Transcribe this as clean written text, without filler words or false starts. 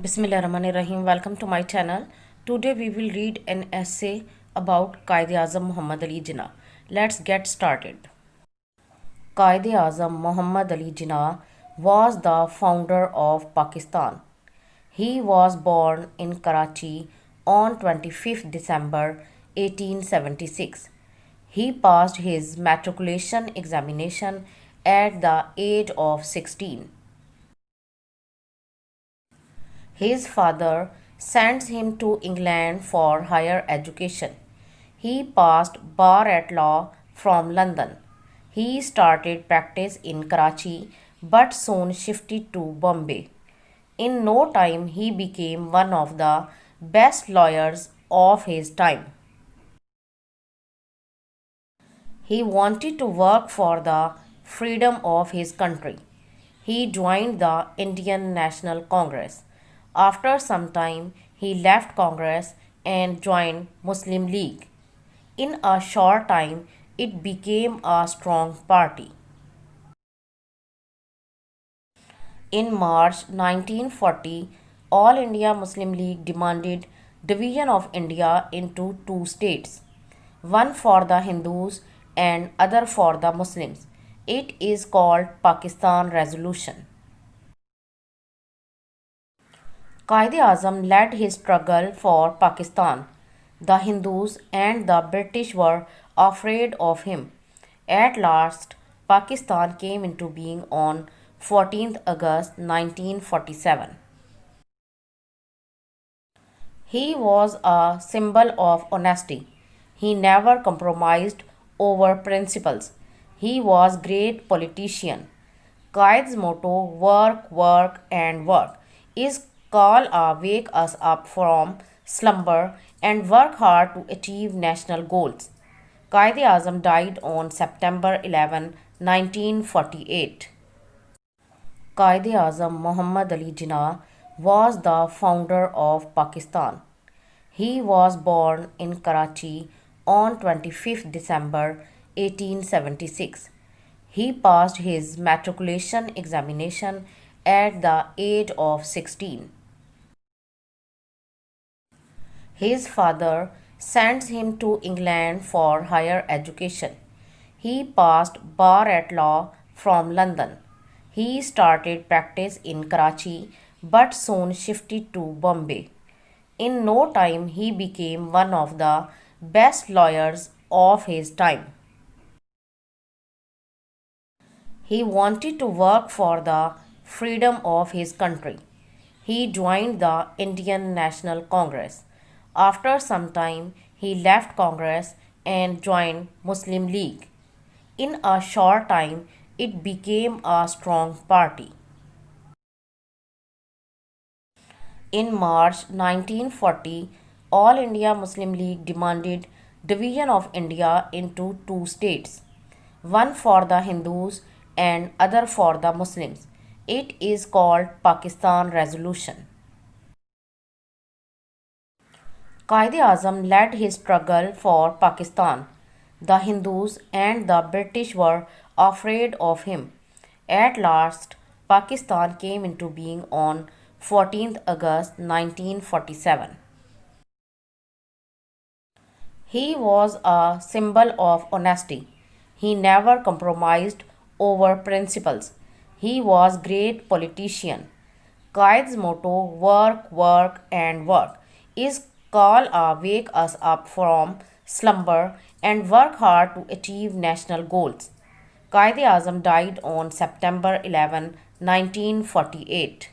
Bismillahirrahmanirrahim. Welcome to my channel. Today we will read an essay about Quaid-e-Azam Muhammad Ali Jinnah. Let's get started. Quaid-e-Azam Muhammad Ali Jinnah was the founder of Pakistan. He was born in Karachi on 25th December 1876. He passed his matriculation examination at the age of 16. His father sent him to England for higher education. He passed bar at law from London. He started practice in Karachi but soon shifted to Bombay. In no time, he became one of the best lawyers of his time. He wanted to work for the freedom of his country. He joined the Indian National Congress. After some time, he left Congress and joined Muslim League. In a short time, it became a strong party. In March 1940, All India Muslim League demanded division of India into two states, one for the Hindus and other for the Muslims. It is called Pakistan Resolution. Quaid-e-Azam led his struggle for Pakistan. The Hindus and the British were afraid of him. At last, Pakistan came into being on 14th August 1947. He was a symbol of honesty. He never compromised over principles. He was great politician. Qaid's motto, work, work and work, is call wake us up from slumber and work hard to achieve national goals. Quaid-e-Azam died on September 11, 1948. Quaid-e-Azam Muhammad Ali Jinnah was the founder of Pakistan. He was born in Karachi on 25th December 1876. He passed his matriculation examination at the age of 16. His father sent him to England for higher education. He passed bar at law from London. He started practice in Karachi but soon shifted to Bombay. In no time, he became one of the best lawyers of his time. He wanted to work for the freedom of his country. He joined the Indian National Congress. After some time, he left Congress and joined Muslim League. In a short time, it became a strong party. In March 1940, All India Muslim League demanded division of India into two states, one for the Hindus and other for the Muslims. It is called Pakistan Resolution. Quaid-e-Azam led his struggle for Pakistan. The Hindus and the British were afraid of him. At last, Pakistan came into being on 14th August 1947. He was a symbol of honesty. He never compromised over principles. He was great politician. Qaid's motto, work, work and work, is call wake us up from slumber and work hard to achieve national goals. Quaid-e-Azam died on September 11, 1948.